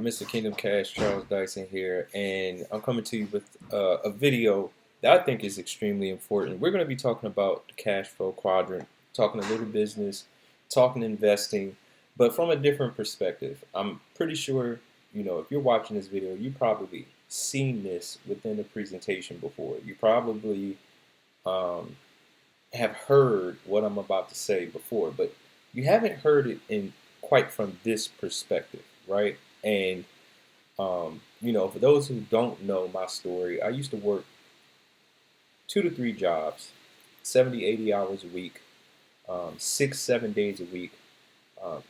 Mr. Kingdom Cash, Charles Dyson here, and I'm coming to you with a video that I think is extremely important. We're going to be talking about the cash flow quadrant, talking a little business, talking investing, but from a different perspective. I'm pretty sure, if you're watching this video, you probably seen this within the presentation before. You probably um, have heard what I'm about to say before, but you haven't heard it in quite from this perspective, right? And for those who don't know my story, I used to work 2 to 3 jobs, 70, 80 hours a week, 6, 7 days a week, um,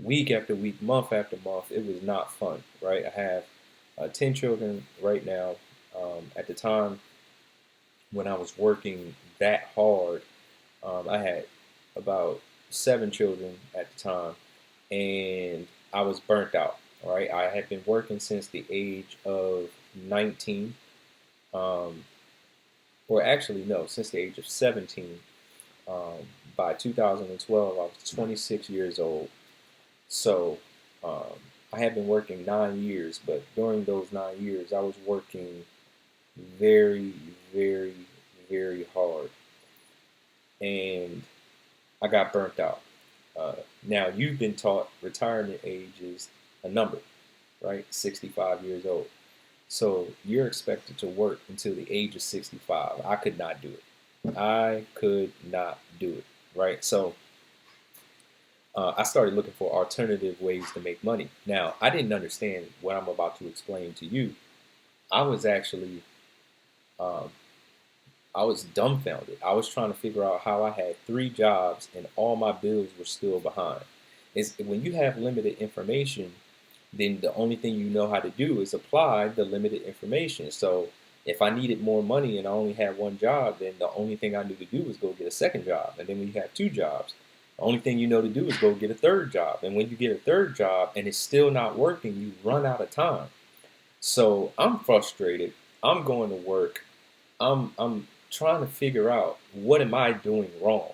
week after week, month after month. It was not fun, right? I have 10 children right now. At the time when I was working that hard, I had about 7 children at the time, and I was burnt out. All right, I had been working since the age of 19, um, or actually no, since the age of 17. By 2012, I was 26 years old. So um, I had been working 9 years, but during those 9 years, I was working very, very, very hard, and I got burnt out. Now, you've been taught retirement age is a number, right? 65 years old. So you're expected to work until the age of 65. I could not do it. I could not do it, right? So I started looking for alternative ways to make money. Now, I didn't understand what I'm about to explain to you. I was actually um, I was dumbfounded. I was trying to figure out how I had 3 jobs and all my bills were still behind. It's when you have limited information, then the only thing you know how to do is apply the limited information. So if I needed more money and I only had 1 job, then the only thing I knew to do was go get a second job. And then when you have 2 jobs, the only thing you know to do is go get a third job. And when you get a third job and it's still not working, you run out of time. So I'm frustrated. I'm going to work. I'm trying to figure out what am I doing wrong,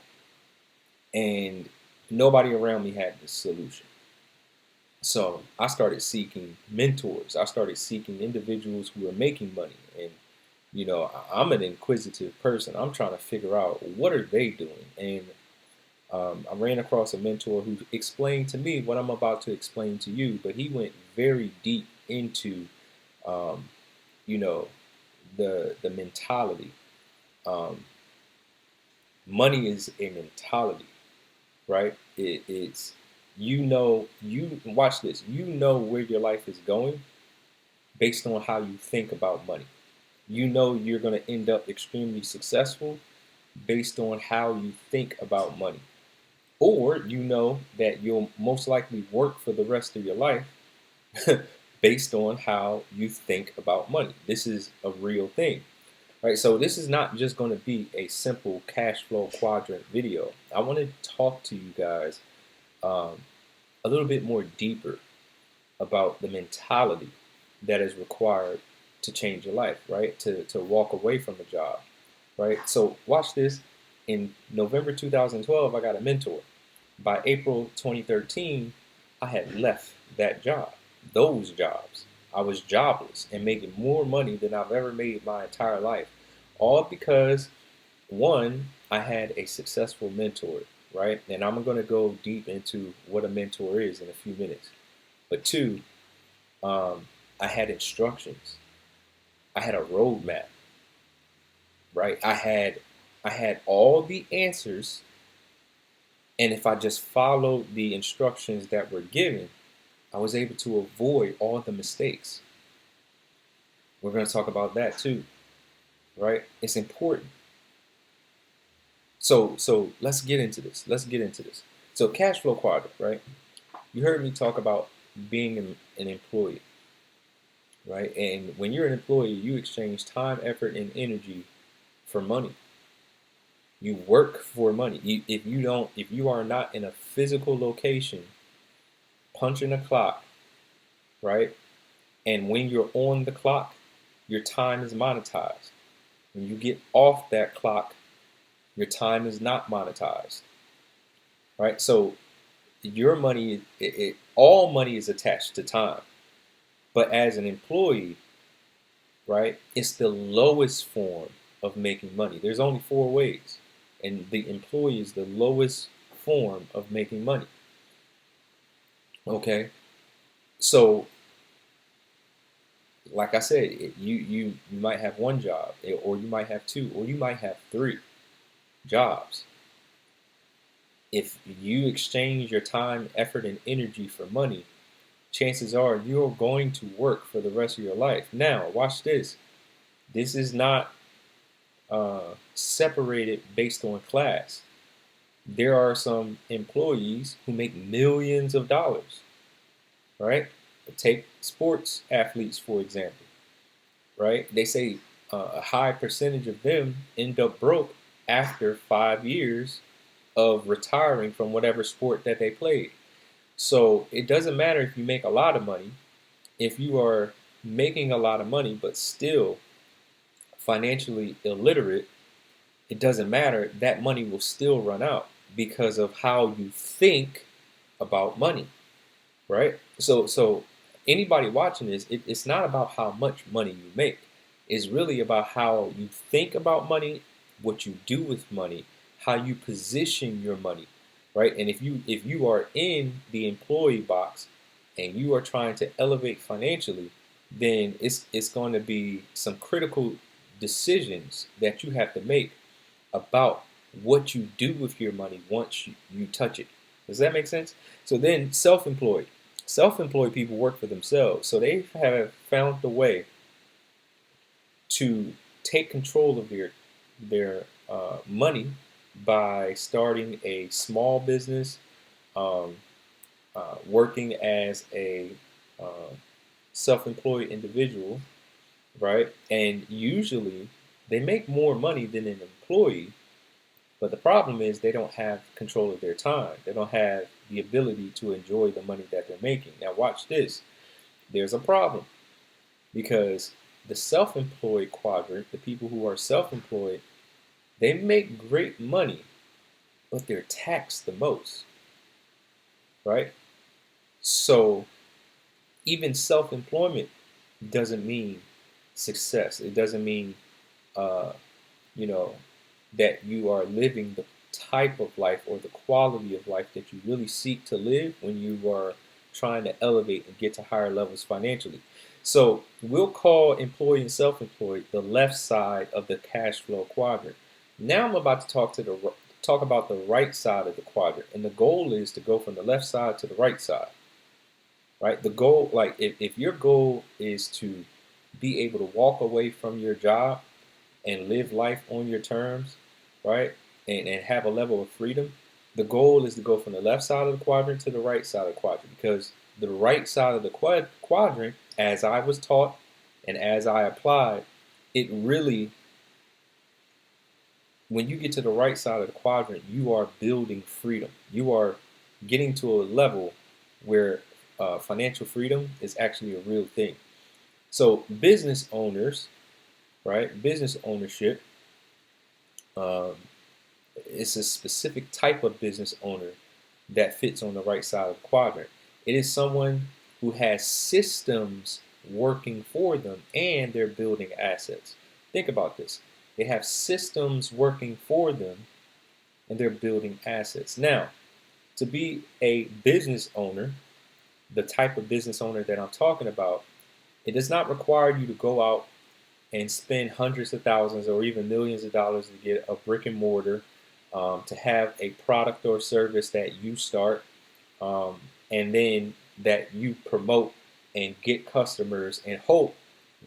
and nobody around me had the solution. So I started seeking mentors. I started seeking individuals who were making money, and I'm an inquisitive person. I'm trying to figure out what are they doing, and I ran across a mentor who explained to me what I'm about to explain to you, but he went very deep into um, you know the mentality. Um, Money is a mentality, right? It's you watch this. You know where your life is going based on how you think about money. You know you're going to end up extremely successful based on how you think about money. Or you know that you'll most likely work for the rest of your life based on how you think about money. This is a real thing. Right, so this is not just going to be a simple cash flow quadrant video. I want to talk to you guys um, a little bit more deeper about the mentality that is required to change your life, right? To walk away from a job, right? So watch this. In November 2012, I got a mentor. By April 2013, I had left that job, those jobs. I was jobless and making more money than I've ever made my entire life. All because, one, I had a successful mentor, right? And I'm going to go deep into what a mentor is in a few minutes. But two, um, I had instructions. I had a roadmap, right? I had all the answers, and if I just followed the instructions that were given, I was able to avoid all the mistakes. We're going to talk about that too, right? It's important. So let's get into this. Let's get into this. So cash flow quadrant, right? You heard me talk about being an employee, right? And when you're an employee, you exchange time, effort, and energy for money. You work for money. If you are not in a physical location, punching a clock, right? And when you're on the clock, your time is monetized. When you get off that clock, your time is not monetized, right? So your money, all money is attached to time. But as an employee, right, it's the lowest form of making money. There's only four ways, and the employee is the lowest form of making money. Okay, so like I said, you might have one job, or you might have two, or you might have three jobs. If you exchange your time, effort, and energy for money, chances are you're going to work for the rest of your life. Now, watch this. This is not separated based on class. There are some employees who make millions of dollars, right? Take sports athletes, for example, right? They say a high percentage of them end up broke after 5 years of retiring from whatever sport that they played. So it doesn't matter if you make a lot of money, if you are making a lot of money but still financially illiterate, it doesn't matter. That money will still run out because of how you think about money, right? So anybody watching this, it's not about how much money you make. It's really about how you think about money, what you do with money, how you position your money, right? And if you are in the employee box and you are trying to elevate financially, then it's going to be some critical decisions that you have to make about what you do with your money once you touch it. Does that make sense? So then self-employed. Self-employed people work for themselves. So they have found a way to take control of their money by starting a small business, um, working as a uh, self-employed individual, right? And usually they make more money than an employee, but the problem is they don't have control of their time. They don't have the ability to enjoy the money that they're making. Now, watch this. There's a problem because the self-employed quadrant, the people who are self-employed, they make great money, but they're taxed the most, right? So even self-employment doesn't mean success. It doesn't mean, uh, you know, that you are living the type of life or the quality of life that you really seek to live when you are trying to elevate and get to higher levels financially. So we'll call employee and self-employed the left side of the cash flow quadrant. Now I'm about to talk about the right side of the quadrant, and the goal is to go from the left side to the right side. Right? The goal, like if your goal is to be able to walk away from your job and live life on your terms, right? And have a level of freedom, the goal is to go from the left side of the quadrant to the right side of the quadrant, because the right side of the quadrant, as I was taught and as I applied, it really, when you get to the right side of the quadrant, you are building freedom. You are getting to a level where financial freedom is actually a real thing. So business owners, right? Business ownership, um, it's a specific type of business owner that fits on the right side of the quadrant. It is someone who has systems working for them and they're building assets. Think about this. They have systems working for them and they're building assets. Now, to be a business owner, the type of business owner that I'm talking about, it does not require you to go out and spend hundreds of thousands or even millions of dollars to get a brick and mortar, to have a product or service that you start, um, and then that you promote and get customers and hope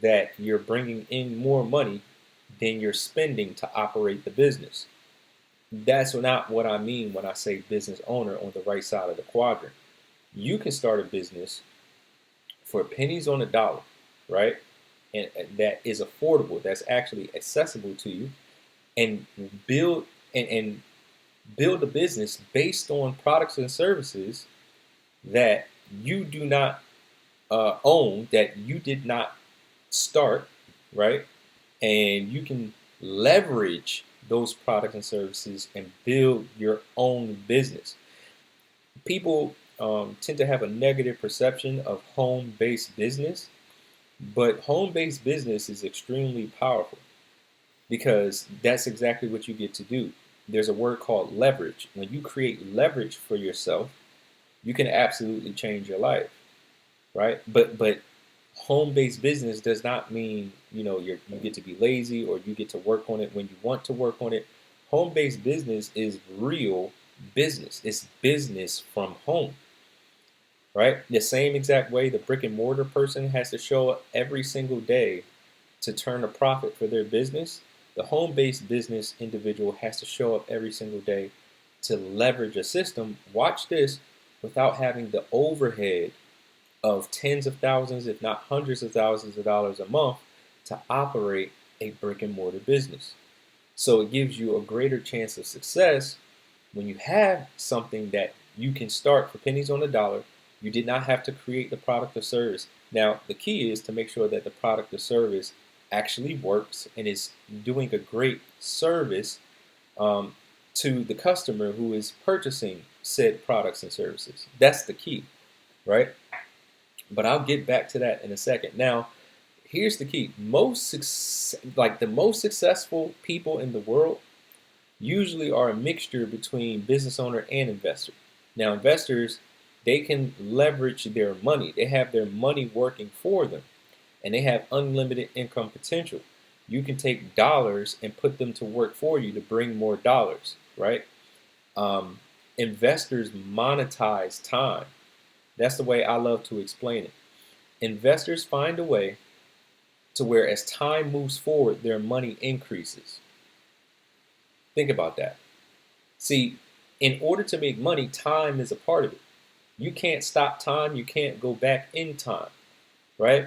that you're bringing in more money than you're spending to operate the business. That's not what I mean when I say business owner on the right side of the quadrant. You can start a business for pennies on a dollar, right? And that is affordable, that's actually accessible to you, and build and build a business based on products and services that you do not own, that you did not start, right? And you can leverage those products and services and build your own business. People tend to have a negative perception of home-based business, But home-based business is extremely powerful because that's exactly what you get to do. There's a word called leverage. When you create leverage for yourself, you can absolutely change your life, right? But home-based business does not mean you get to be lazy or you get to work on it when you want to work on it. Home-based business is real business. It's business from home, right? The same exact way the brick and mortar person has to show up every single day to turn a profit for their business, the home-based business individual has to show up every single day to leverage a system. Watch this, without having the overhead of tens of thousands, if not hundreds of thousands of dollars a month to operate a brick and mortar business. So it gives you a greater chance of success when you have something that you can start for pennies on the dollar. You did not have to create the product or service. Now, the key is to make sure that the product or service actually works and is doing a great service um, to the customer who is purchasing said products and services. That's the key, right? But I'll get back to that in a second. Now, here's the key. The most successful people in the world usually are a mixture between business owner and investor. Now, investors, they can leverage their money. They have their money working for them, and they have unlimited income potential. You can take dollars and put them to work for you to bring more dollars, right? Um, Investors monetize time. That's the way I love to explain it. Investors find a way to where as time moves forward, their money increases. Think about that. See, in order to make money, time is a part of it. You can't stop time, you can't go back in time, right?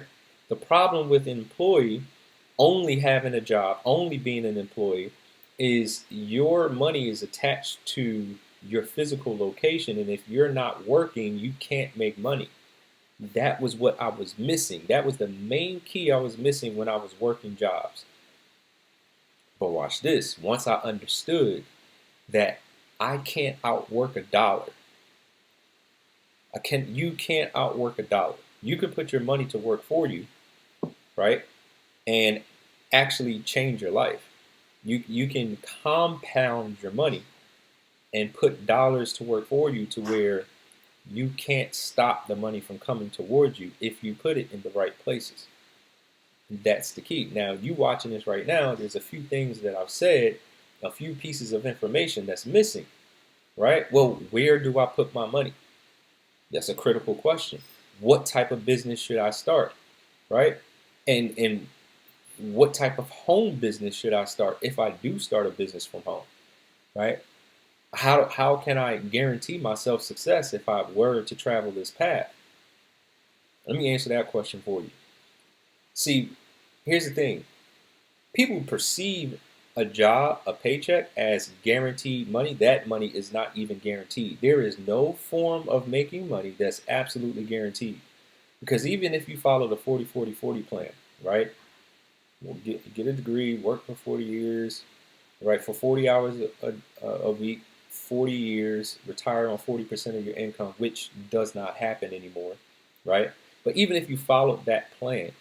The problem with an employee only having a job, only being an employee, is your money is attached to your physical location, and if you're not working, you can't make money. That was what I was missing. That was the main key I was missing when I was working jobs. But watch this. Once I understood that I can't outwork a dollar, you can't outwork a dollar. You can put your money to work for you, right? And actually change your life. You can compound your money and put dollars to work for you to where you can't stop the money from coming towards you if you put it in the right places. That's the key. Now, you watching this right now, there's a few things that I've said, a few pieces of information that's missing, right? Well, where do I put my money? That's a critical question. What type of business should I start, right? And what type of home business should I start if I do start a business from home, right? How can I guarantee myself success if I were to travel this path? Let me answer that question for you. See, here's the thing. People perceive a job, a paycheck, as guaranteed money. That money is not even guaranteed. There is no form of making money that's absolutely guaranteed. Because even if you follow the 40-40-40 plan, right? We'll get a degree, work for 40 years, right? For 40 hours a week, 40 years, retire on 40% of your income, which does not happen anymore, right? But even if you followed that plan,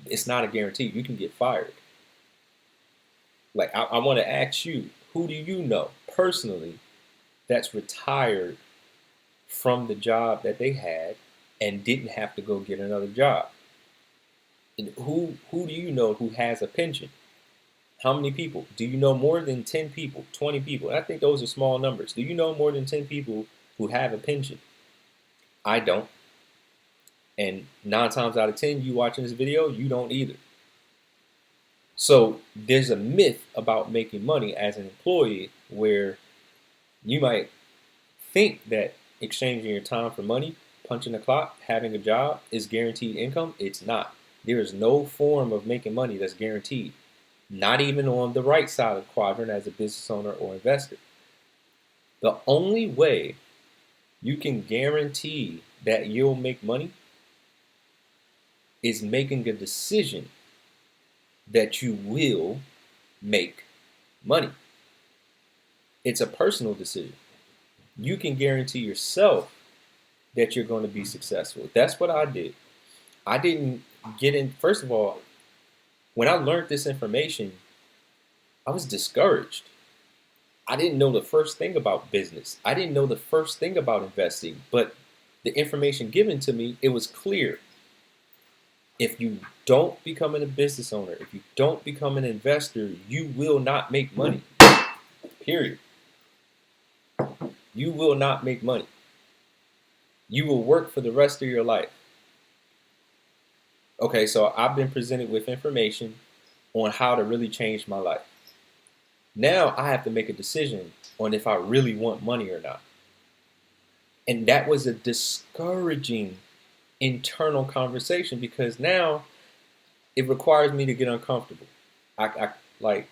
it's not a guarantee. You can get fired. Like, I want to ask you, who do you know personally that's retired from the job that they had and didn't have to go get another job? And who do you know who has a pension? How many people? Do you know more than 10 people, 20 people? I think those are small numbers. Do you know more than 10 people who have a pension? I don't. And 9 times out of 10, you watching this video, you don't either. So there's a myth about making money as an employee where you might think that exchanging your time for money, punching the clock, having a job is guaranteed income. It's not. There is no form of making money that's guaranteed. Not even on the right side of the quadrant as a business owner or investor. The only way you can guarantee that you'll make money is making a decision that you will make money. It's a personal decision. You can guarantee yourself that you're going to be successful. That's what I did. I didn't get in. First of all, when I learned this information, I was discouraged. I didn't know the first thing about business. I didn't know the first thing about investing, but the information given to me, it was clear. If you don't become a business owner, if you don't become an investor, you will not make money. Period. You will not make money. You will work for the rest of your life. Okay, so I've been presented with information on how to really change my life. Now I have to make a decision on if I really want money or not. And that was a discouraging internal conversation because now it requires me to get uncomfortable. Like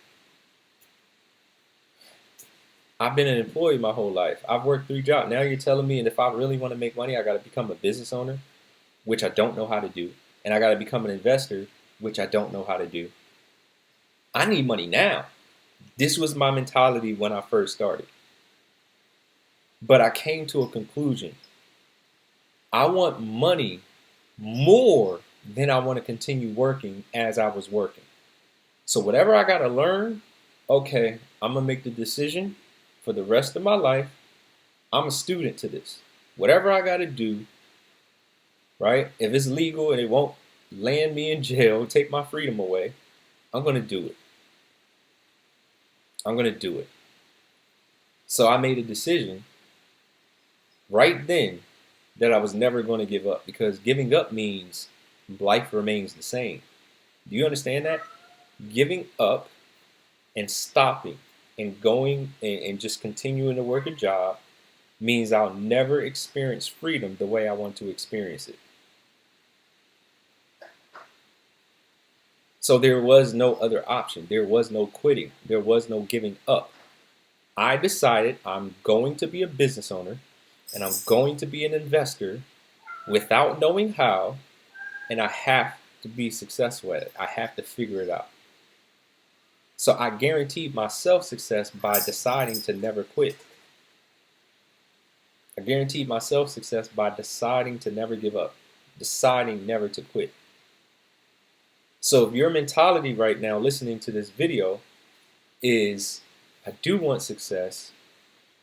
I've been an employee my whole life. I've worked 3 jobs. Now you're telling me, and if I really want to make money, I got to become a business owner, which I don't know how to do, and I got to become an investor, which I don't know how to do. I need money now. This was my mentality when I first started. But I came to a conclusion. I want money more than I want to continue working as I was working. So whatever I got to learn, okay, I'm going to make the decision for the rest of my life. I'm a student to this. Whatever I got to do, right? If it's legal and it won't land me in jail, take my freedom away, I'm going to do it. I'm going to do it. So I made a decision right then that I was never going to give up, because giving up means life remains the same. Do you understand that? Giving up and stopping and going and just continuing to work a job means I'll never experience freedom the way I want to experience it. So there was no other option. There was no quitting. There was no giving up. I decided I'm going to be a business owner and I'm going to be an investor without knowing how, and I have to be successful at it. I have to figure it out. So I guaranteed myself success by deciding to never quit. I guaranteed myself success by deciding to never give up, deciding never to quit. So if your mentality right now listening to this video is, I do want success,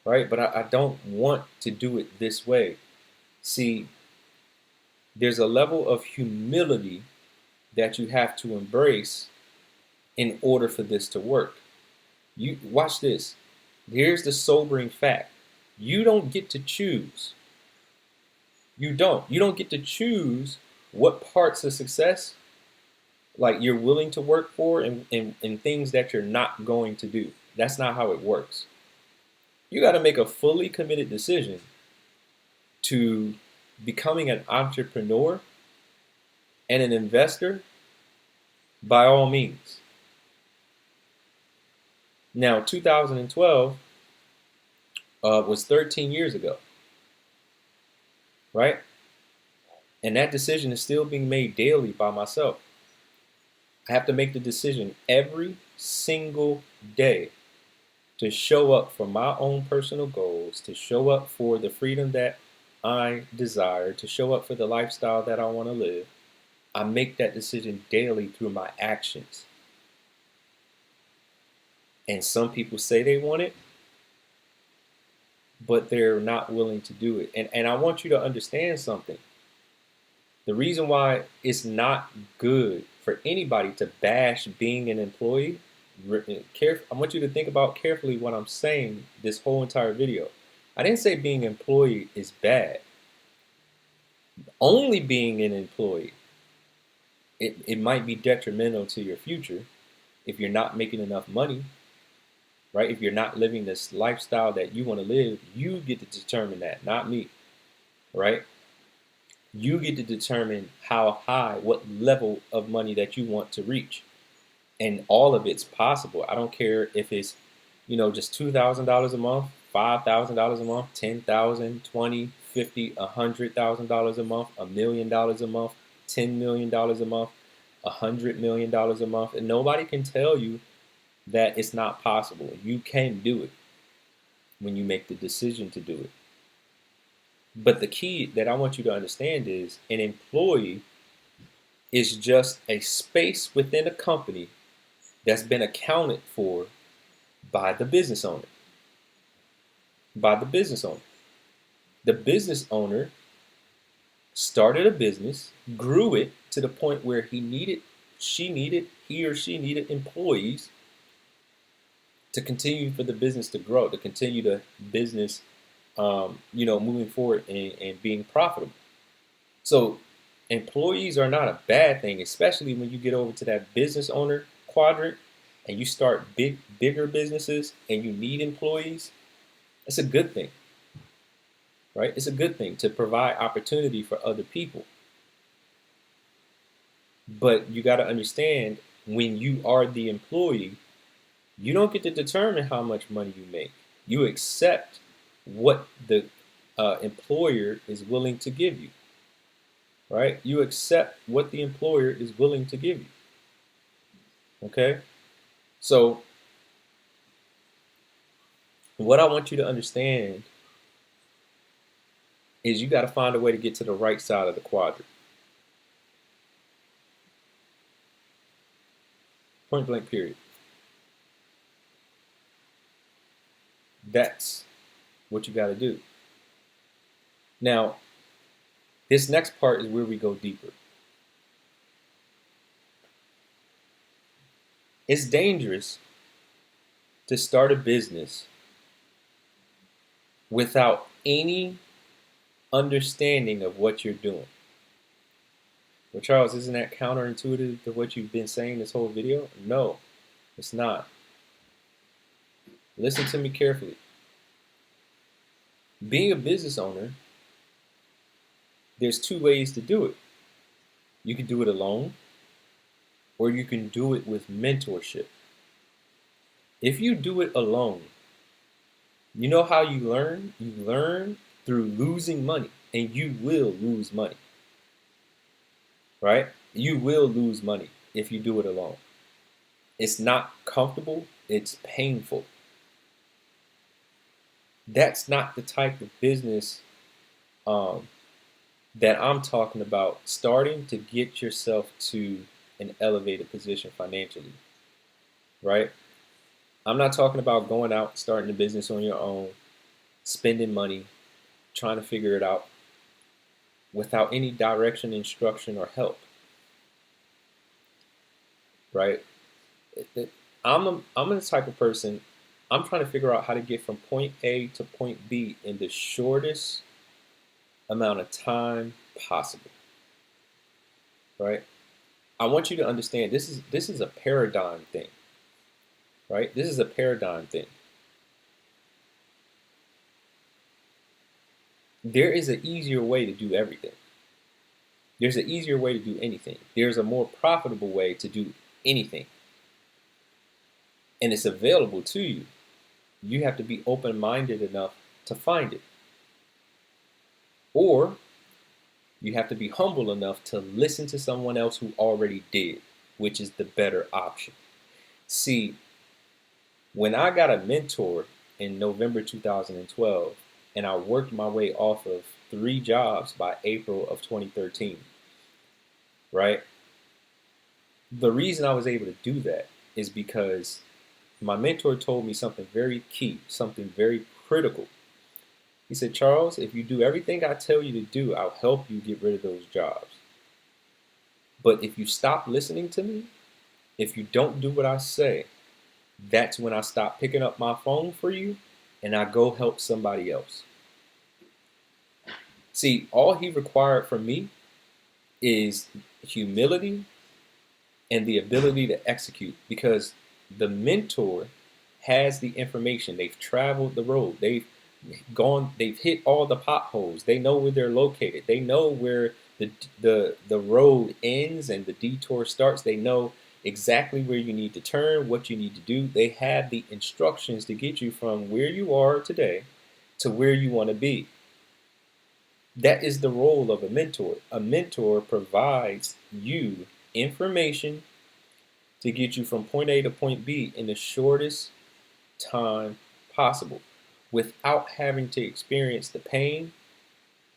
right? But I don't want to do it this way. See, there's a level of humility that you have to embrace in order for this to work. You watch this. Here's the sobering fact. You don't get to choose. You don't. You don't get to choose what parts of success like you're willing to work for and things that you're not going to do. That's not how it works. You got to make a fully committed decision to becoming an entrepreneur and an investor by all means. Now, 2012 was 13 years ago, right? And that decision is still being made daily by myself. I have to make the decision every single day to show up for my own personal goals, to show up for the freedom that I desire, to show up for the lifestyle that I want to live. I make that decision daily through my actions. And some people say they want it, but they're not willing to do it. And I want you to understand something. The reason why it's not good for anybody to bash being an employee, I want you to think about carefully what I'm saying this whole entire video. I didn't say being an employee is bad. Only being an employee, it might be detrimental to your future if you're not making enough money, right? If you're not living this lifestyle that you want to live, you get to determine that, not me, right? You get to determine how high, what level of money that you want to reach. And all of it's possible. I don't care if it's, just $2,000 a month, $5,000 a month, $10,000, $20,000, $50,000, $100,000 a month, $1 million a month, $10 million a month, $100 million a month. And nobody can tell you that it's not possible. You can do it when you make the decision to do it. But the key that I want you to understand is an employee is just a space within a company that's been accounted for by the business owner. By the business owner. The business owner started a business, grew it to the point where he or she needed employees to continue for the business to grow, to continue the business, moving forward and being profitable. So employees are not a bad thing, especially when you get over to that business owner quadrant and you start bigger businesses and you need employees. It's a good thing, right? It's a good thing to provide opportunity for other people. But you got to understand, when you are the employee, you don't get to determine how much money you make. You accept what the employer is willing to give you, right? You accept what the employer is willing to give you. Okay? So, what I want you to understand is you got to find a way to get to the right side of the quadrant. Point blank, period. That's what you got to do. Now, this next part is where we go deeper. It's dangerous to start a business without any understanding of what you're doing. Well, Charles, isn't that counterintuitive to what you've been saying this whole video? No, it's not. Listen to me carefully. Being a business owner, there's two ways to do it. You can do it alone, or you can do it with mentorship. If you do it alone, you know how you learn? You learn through losing money, and you will lose money, right? You will lose money if you do it alone. It's not comfortable, it's painful. That's not the type of business that I'm talking about starting to get yourself to an elevated position financially, right? I'm not talking about going out, starting a business on your own, spending money, trying to figure it out without any direction, instruction, or help, right? I'm the type of person, I'm trying to figure out how to get from point A to point B in the shortest amount of time possible, right? I want you to understand this is a paradigm thing, right? This is a paradigm thing. There is an easier way to do everything. There's an easier way to do anything. There's a more profitable way to do anything. And it's available to you. You have to be open-minded enough to find it. Or you have to be humble enough to listen to someone else who already did, which is the better option. See, when I got a mentor in November 2012, and I worked my way off of 3 jobs by April of 2013, right? The reason I was able to do that is because my mentor told me something very key, something very critical. He said, Charles, if you do everything I tell you to do, I'll help you get rid of those jobs. But if you stop listening to me, if you don't do what I say, that's when I stop picking up my phone for you and I go help somebody else. See, all he required from me is humility and the ability to execute, because the mentor has the information. They've traveled the road. They've hit all the potholes. They know where they're located. They know where the road ends and the detour starts. They know exactly where you need to turn, what you need to do. They have the instructions to get you from where you are today to where you want to be. That is the role of a mentor. A mentor provides you information to get you from point A to point B in the shortest time possible without having to experience the pain,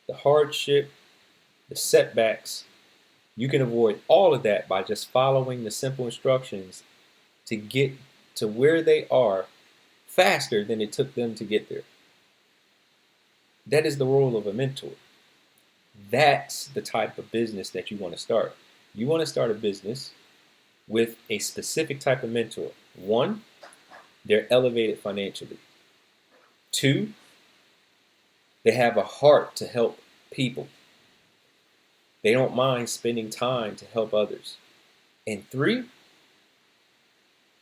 the hardship, the setbacks, You can avoid all of that by just following the simple instructions to get to where they are faster than it took them to get there. That is the role of a mentor. That's the type of business that you want to start. You want to start a business with a specific type of mentor. One, they're elevated financially. Two, they have a heart to help people. They don't mind spending time to help others. And three,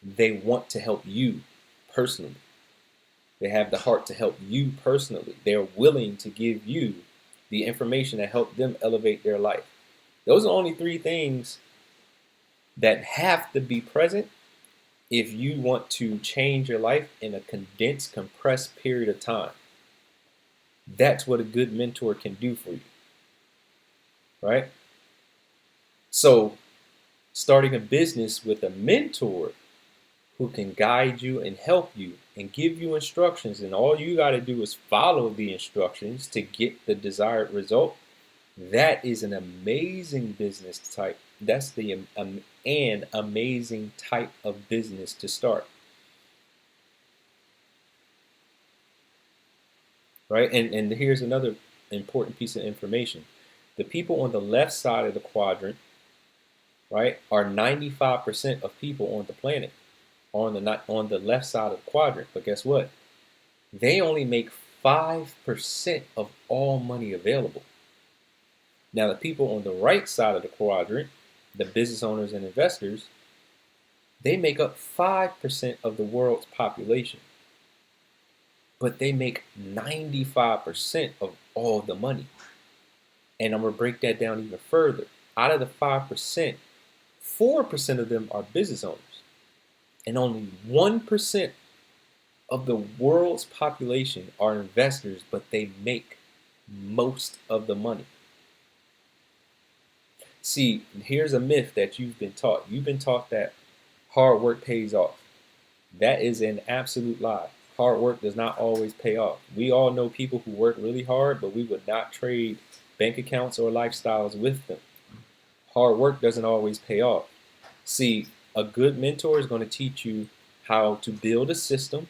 they want to help you personally. They have the heart to help you personally. They're willing to give you the information that help them elevate their life. Those are only three things that have to be present if you want to change your life in a condensed, compressed period of time. That's what a good mentor can do for you, right? So, starting a business with a mentor who can guide you and help you and give you instructions, and all you got to do is follow the instructions to get the desired result. That is an amazing business type. That's an amazing type of business to start. Right? And here's another important piece of information. The people on the left side of the quadrant, right, are 95% of people on the planet on the left side of the quadrant. But guess what? They only make 5% of all money available. Now, the people on the right side of the quadrant, the business owners and investors, they make up 5% of the world's population. But they make 95% of all the money. And I'm going to break that down even further. Out of the 5%, 4% of them are business owners. And only 1% of the world's population are investors, but they make most of the money. See, here's a myth that you've been taught. You've been taught that hard work pays off. That is an absolute lie. Hard work does not always pay off. We all know people who work really hard, but we would not trade bank accounts or lifestyles with them. Hard work doesn't always pay off. See, a good mentor is going to teach you how to build a system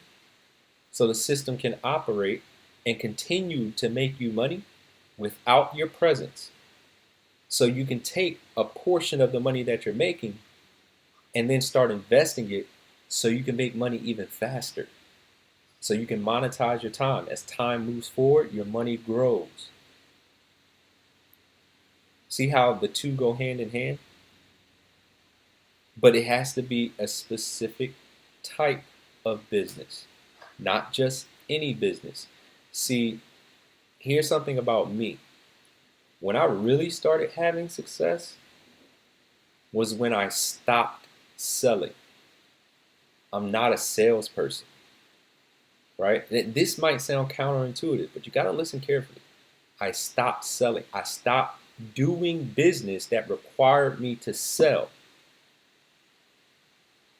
so the system can operate and continue to make you money without your presence. So you can take a portion of the money that you're making and then start investing it so you can make money even faster. So you can monetize your time. As time moves forward, your money grows. See how the two go hand in hand? But it has to be a specific type of business, not just any business. See, here's something about me. When I really started having success was when I stopped selling. I'm not a salesperson, right? This might sound counterintuitive, but you got to listen carefully. I stopped selling. I stopped doing business that required me to sell.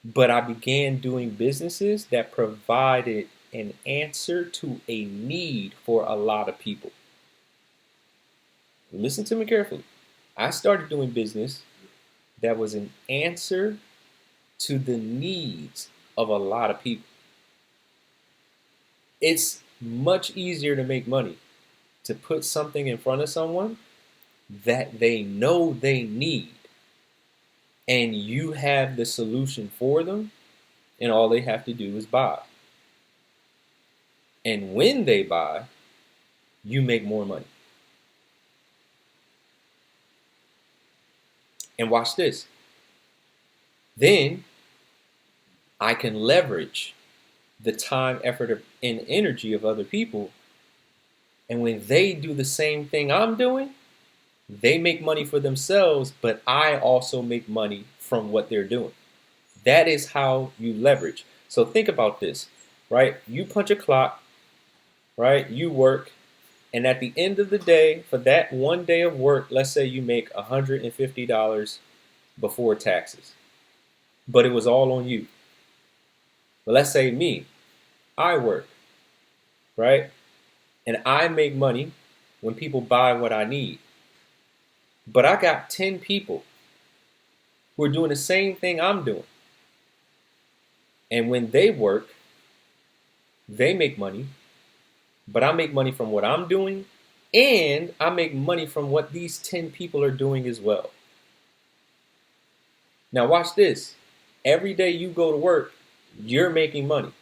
But I began doing businesses that provided an answer to a need for a lot of people. Listen to me carefully. I started doing business that was an answer to the needs of a lot of people. It's much easier to make money to put something in front of someone that they know they need, and you have the solution for them, and all they have to do is buy. And when they buy, you make more money. And watch this. Then I can leverage the time, effort, and energy of other people. And when they do the same thing I'm doing, they make money for themselves, but I also make money from what they're doing. That is how you leverage. So think about this, right? You punch a clock, right? You work, and at the end of the day, for that one day of work, let's say you make $150 before taxes, but it was all on you. But let's say me, I work, right? And I make money when people buy what I need. But I got 10 people who are doing the same thing I'm doing. And when they work, they make money, but I make money from what I'm doing, and I make money from what these 10 people are doing as well. Now watch this. Every day you go to work, you're making money.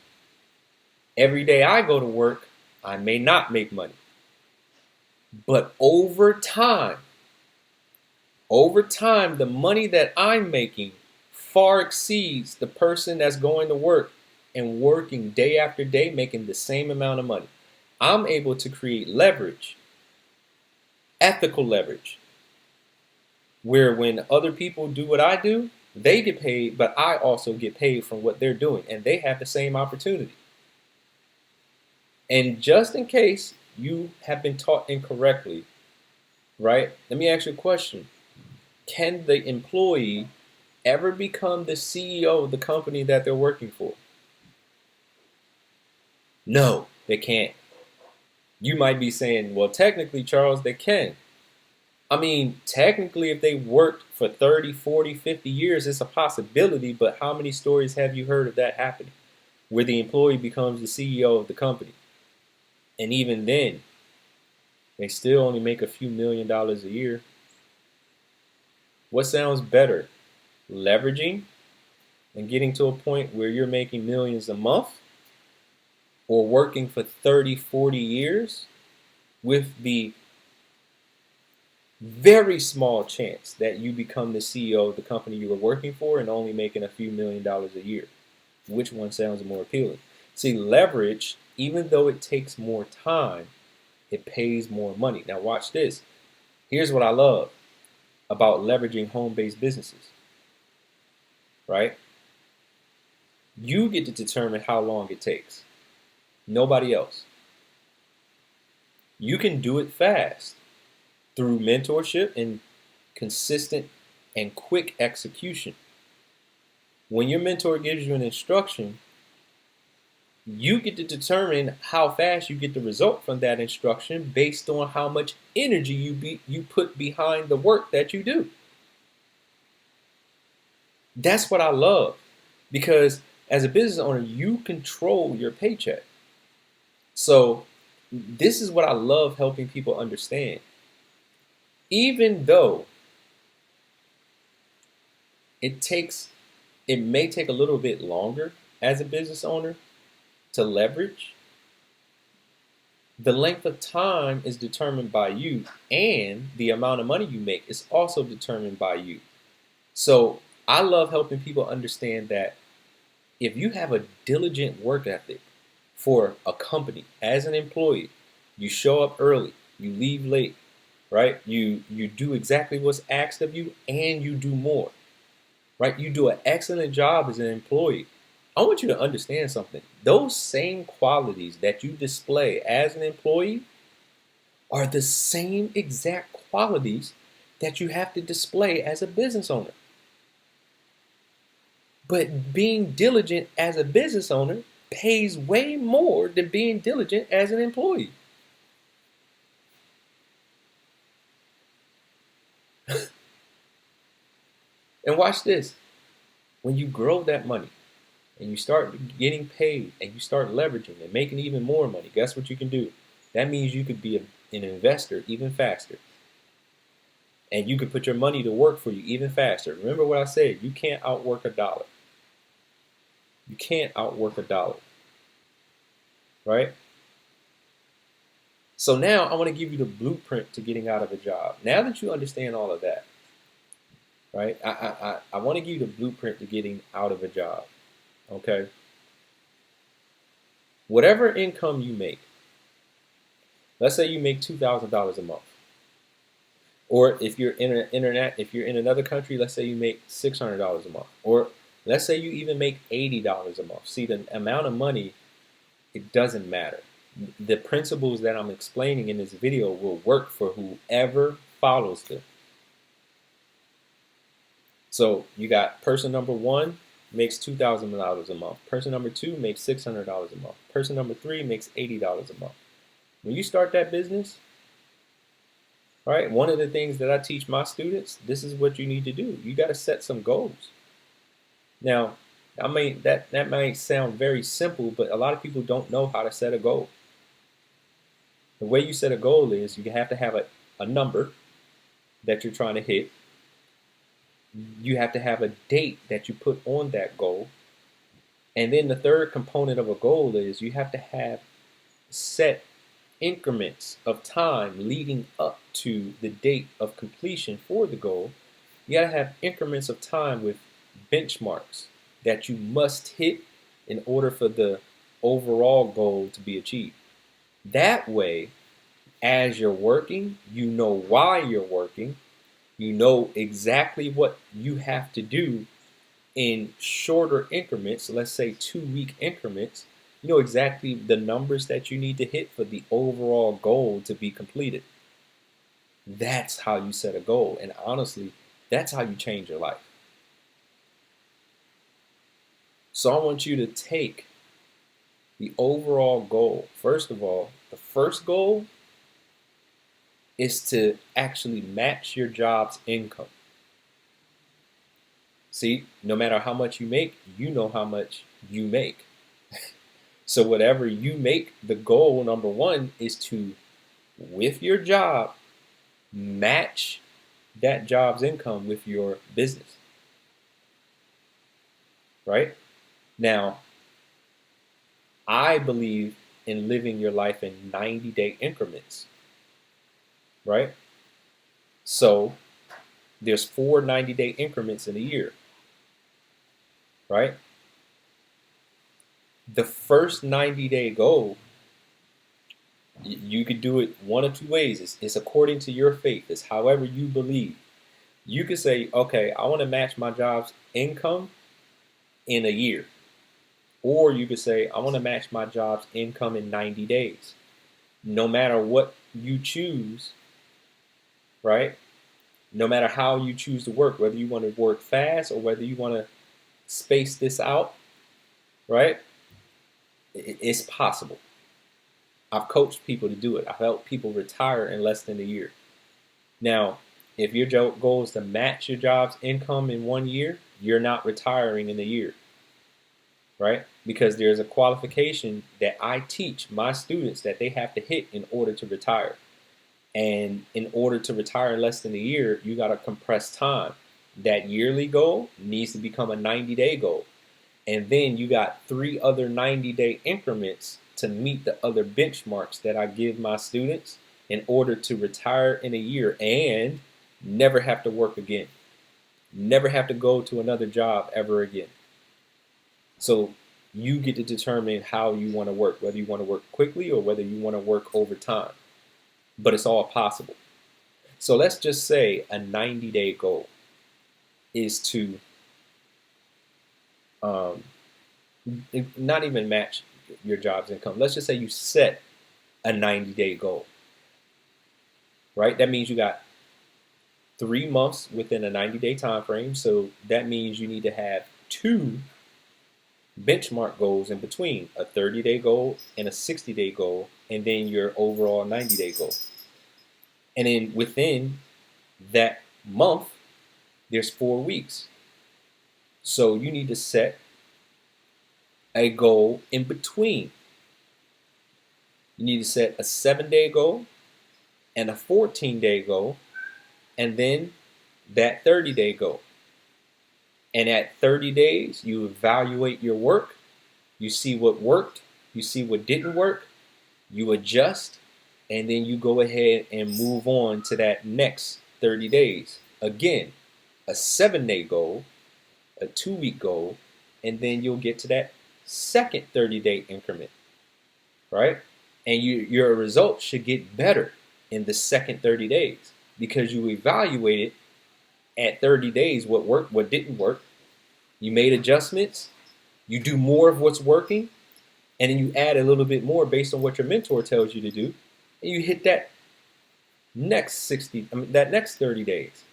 Every day I go to work, I may not make money. But over time, the money that I'm making far exceeds the person that's going to work and working day after day, making the same amount of money. I'm able to create leverage, ethical leverage, where when other people do what I do, they get paid, but I also get paid from what they're doing, and they have the same opportunity. And just in case you have been taught incorrectly, right? Let me ask you a question. Can the employee ever become the CEO of the company that they're working for? No, they can't. You might be saying, well, technically, Charles, they can. I mean, technically, if they worked for 30, 40, 50 years, it's a possibility, but how many stories have you heard of that happening? Where the employee becomes the CEO of the company. And even then, they still only make a few $1,000,000 a year. What sounds better? Leveraging and getting to a point where you're making millions a month, or working for 30, 40 years with the very small chance that you become the CEO of the company you were working for and only making a few $1,000,000 a year? Which one sounds more appealing? See, leverage, even though it takes more time, it pays more money. Now watch this. Here's what I love about leveraging home-based businesses, right? You get to determine how long it takes. Nobody else. You can do it fast through mentorship and consistent and quick execution. When your mentor gives you an instruction, you get to determine how fast you get the result from that instruction based on how much energy you put behind the work that you do. That's what I love, because as a business owner, you control your paycheck. So this is what I love helping people understand. Even though it may take a little bit longer as a business owner to leverage, the length of time is determined by you, and the amount of money you make is also determined by you. So I love helping people understand that if you have a diligent work ethic for a company as an employee, you show up early, you leave late, right? You do exactly what's asked of you, and you do more, right? You do an excellent job as an employee. I want you to understand something. Those same qualities that you display as an employee are the same exact qualities that you have to display as a business owner. But being diligent as a business owner pays way more than being diligent as an employee. And watch this. When you grow that money and you start getting paid and you start leveraging and making even more money, guess what you can do? That means you could be an investor even faster. And you can put your money to work for you even faster. Remember what I said, you can't outwork a dollar. You can't outwork a dollar, right? So now I want to give you the blueprint to getting out of a job. Now that you understand all of that, right? I want to give you the blueprint to getting out of a job, okay? Whatever income you make, let's say you make $2,000 a month. Or if you're if you're in another country, let's say you make $600 a month. Or let's say you even make $80 a month. See, the amount of money, it doesn't matter. The principles that I'm explaining in this video will work for whoever follows them. So you got person number one makes $2,000 a month. Person number two makes $600 a month. Person number three makes $80 a month. When you start that business, right? One of the things that I teach my students, this is what you need to do. You got to set some goals. Now, I mean that might sound very simple, but a lot of people don't know how to set a goal. The way you set a goal is you have to have a number that you're trying to hit. You have to have a date that you put on that goal. And then the third component of a goal is you have to have set increments of time leading up to the date of completion for the goal. You got to have increments of time with benchmarks that you must hit in order for the overall goal to be achieved. That way, as you're working, you know why you're working, you know exactly what you have to do in shorter increments, let's say 2-week increments. You know exactly the numbers that you need to hit for the overall goal to be completed. That's how you set a goal. And honestly, that's how you change your life. So I want you to take the overall goal. First of all, the first goal is to actually match your job's income. See, no matter how much you make, you know how much you make. So whatever you make, the goal number one is to, with your job, match that job's income with your business. Right? Now, I believe in living your life in 90-day increments. Right? So there's 4 90-day increments in a year. Right? The first 90-day goal, you could do it one of two ways. It's according to your faith. It's however you believe. You could say, okay, I want to match my job's income in a year. Or you could say, I want to match my job's income in 90 days. No matter what you choose, right? No matter how you choose to work, whether you want to work fast or whether you want to space this out, right? It's possible. I've coached people to do it. I've helped people retire in less than a year. Now, if your goal is to match your job's income in 1 year, you're not retiring in a year, right? Because there's a qualification that I teach my students that they have to hit in order to retire. And in order to retire in less than a year, you got to compress time. That yearly goal needs to become a 90-day goal. And then you got 3 other 90-day increments to meet the other benchmarks that I give my students in order to retire in a year and never have to work again. Never have to go to another job ever again. So you get to determine how you want to work, whether you want to work quickly or whether you want to work overtime. But it's all possible. So let's just say a 90-day goal is to not even match your job's income. Let's just say you set a 90-day goal, right? That means you got 3 months within a 90-day time frame. So that means you need to have 2 benchmark goals in between, a 30-day goal and a 60-day goal, and then your overall 90-day goal. And then within that month, there's 4 weeks. So you need to set a goal in between. You need to set a 7-day goal and a 14-day goal, and then that 30-day goal. And at 30 days, you evaluate your work, you see what worked, you see what didn't work, you adjust, and then you go ahead and move on to that next 30 days. Again, a 7-day goal, a 2-week goal, and then you'll get to that second 30-day increment, right? And your results should get better in the second 30 days because you evaluated at 30 days what worked, what didn't work. You made adjustments, you do more of what's working, and then you add a little bit more based on what your mentor tells you to do, and you hit that next 30 days.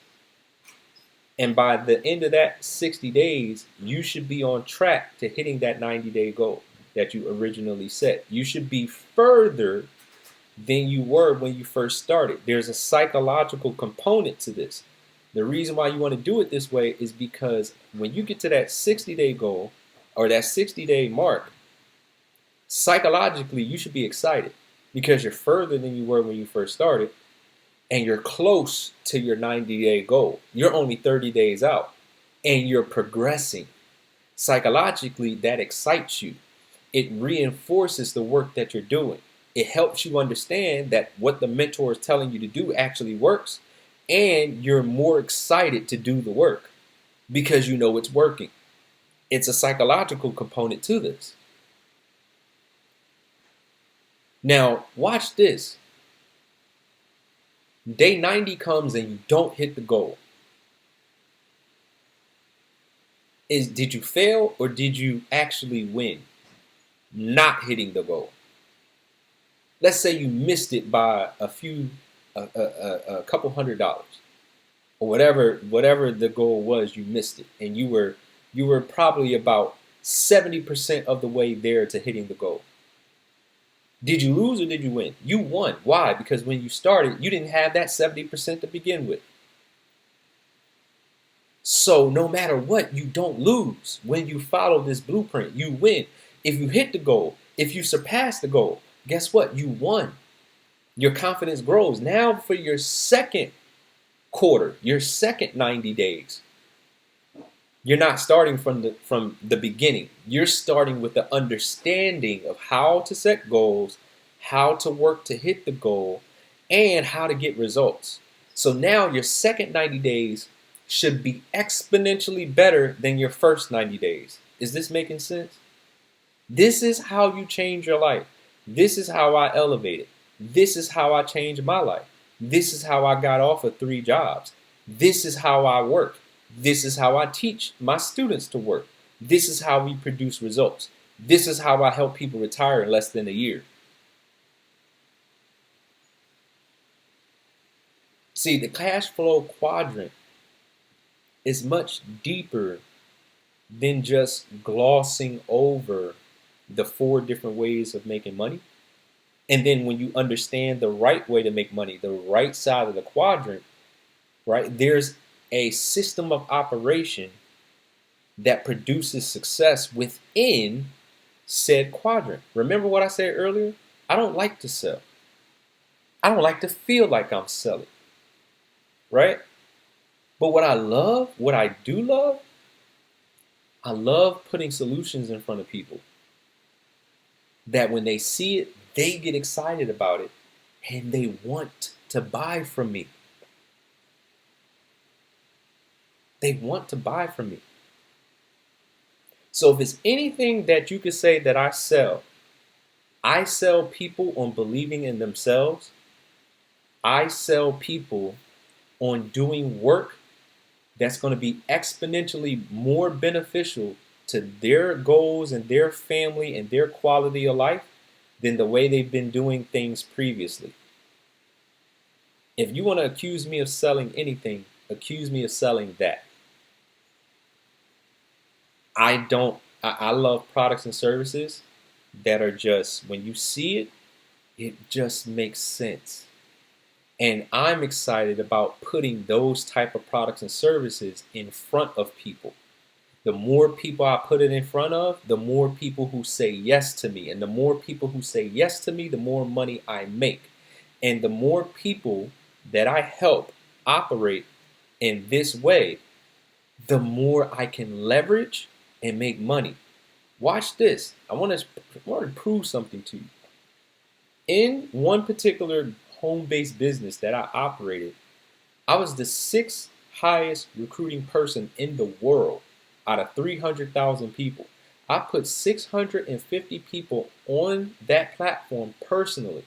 And by the end of that 60 days, you should be on track to hitting that 90-day goal that you originally set. You should be further than you were when you first started. There's a psychological component to this. The reason why you want to do it this way is because when you get to that 60-day goal or that 60-day mark, psychologically, you should be excited because you're further than you were when you first started and you're close to your 90-day goal. You're only 30 days out and you're progressing. Psychologically, that excites you. It reinforces the work that you're doing. It helps you understand that what the mentor is telling you to do actually works, and you're more excited to do the work because you know it's working. It's a psychological component to this. Now, watch this. Day 90 comes and you don't hit the goal. Did you fail or did you actually win? Not hitting the goal. Let's say you missed it by a couple $100 or whatever the goal was, you missed it. And you were probably about 70% of the way there to hitting the goal. Did you lose or did you win? You won. Why? Because when you started, you didn't have that 70% to begin with. So no matter what, you don't lose. When you follow this blueprint, you win. If you hit the goal, if you surpass the goal, guess what? You won. Your confidence grows. Now for your second quarter, your second 90 days, you're not starting from the beginning. You're starting with the understanding of how to set goals, how to work to hit the goal, and how to get results. So now your second 90 days should be exponentially better than your first 90 days. Is this making sense? This is how you change your life. This is how I elevated. This is how I changed my life. This is how I got off of 3 jobs. This is how I work. This is how I teach my students to work. This is how we produce results. This is how I help people retire in less than a year. See, the cash flow quadrant is much deeper than just glossing over the 4 different ways of making money. And then when you understand the right way to make money, the right side of the quadrant, right, there's a system of operation that produces success within said quadrant. Remember what I said earlier? I don't like to sell. I don't like to feel like I'm selling, right? But what I do love, I love putting solutions in front of people that when they see it, they get excited about it and they want to buy from me. They want to buy from me. So if it's anything that you could say that I sell people on believing in themselves. I sell people on doing work that's going to be exponentially more beneficial to their goals and their family and their quality of life than the way they've been doing things previously. If you want to accuse me of selling anything, accuse me of selling that. I love products and services that are just, when you see it, it just makes sense. And I'm excited about putting those type of products and services in front of people. The more people I put it in front of, the more people who say yes to me. And the more people who say yes to me, the more money I make. And the more people that I help operate in this way, the more I can leverage and make money. Watch this. I want to prove something to you. In one particular home-based business that I operated, I was the 6th highest recruiting person in the world out of 300,000 people. I put 650 people on that platform personally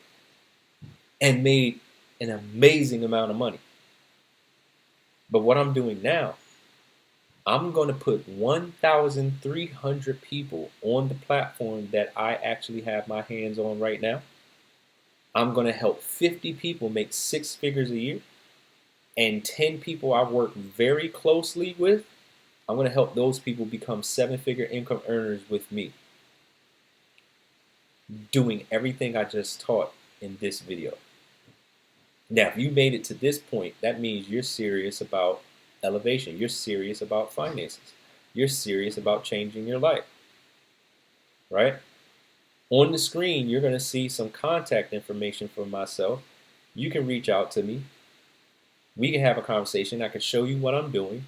and made an amazing amount of money. But what I'm doing now, I'm going to put 1,300 people on the platform that I actually have my hands on right now. I'm going to help 50 people make 6 figures a year, and 10 people I work very closely with, I'm going to help those people become 7-figure income earners with me, doing everything I just taught in this video. Now, if you made it to this point, that means you're serious about elevation. You're serious about finances. You're serious about changing your life, right? On the screen, you're going to see some contact information for myself. You can reach out to me. We can have a conversation. I can show you what I'm doing.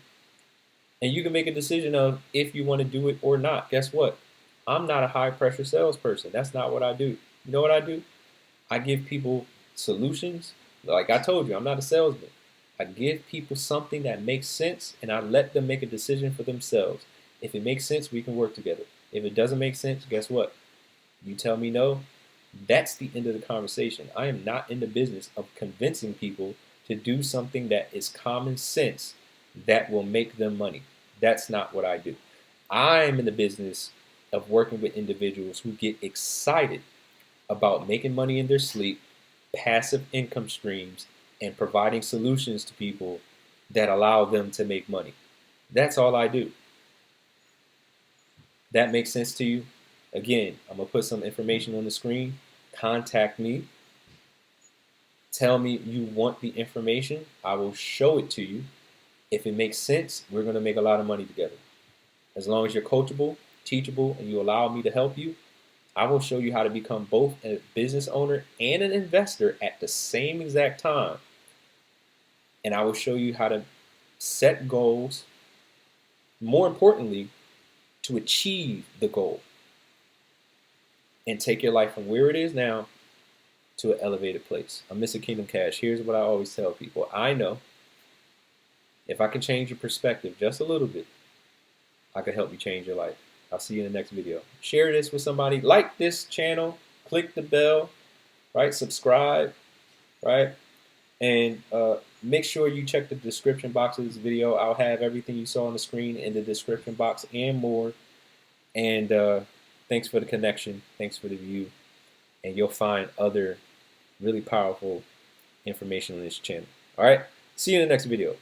And you can make a decision of if you want to do it or not. Guess what? I'm not a high pressure salesperson. That's not what I do. You know what I do? I give people solutions. Like I told you, I'm not a salesman. I give people something that makes sense and I let them make a decision for themselves. If it makes sense, we can work together. If it doesn't make sense, guess what? You tell me no, that's the end of the conversation. I am not in the business of convincing people to do something that is common sense that will make them money. That's not what I do. I'm in the business of working with individuals who get excited about making money in their sleep, passive income streams, and providing solutions to people that allow them to make money. That's all I do. That makes sense to you? Again, I'm going to put some information on the screen. Contact me. Tell me you want the information. I will show it to you. If it makes sense, we're going to make a lot of money together. As long as you're coachable, teachable, and you allow me to help you, I will show you how to become both a business owner and an investor at the same exact time. And I will show you how to set goals, more importantly, to achieve the goal and take your life from where it is now to an elevated place. I'm Mr. Kingdom Cash. Here's what I always tell people. I know if I can change your perspective just a little bit, I can help you change your life. I'll see you in the next video. Share this with somebody. Like this channel. Click the bell. Right? Subscribe. Right? And make sure you check the description box of this video. I'll have everything you saw on the screen in the description box and more. And thanks for the connection. Thanks for the view. And you'll find other really powerful information on this channel. All right? See you in the next video.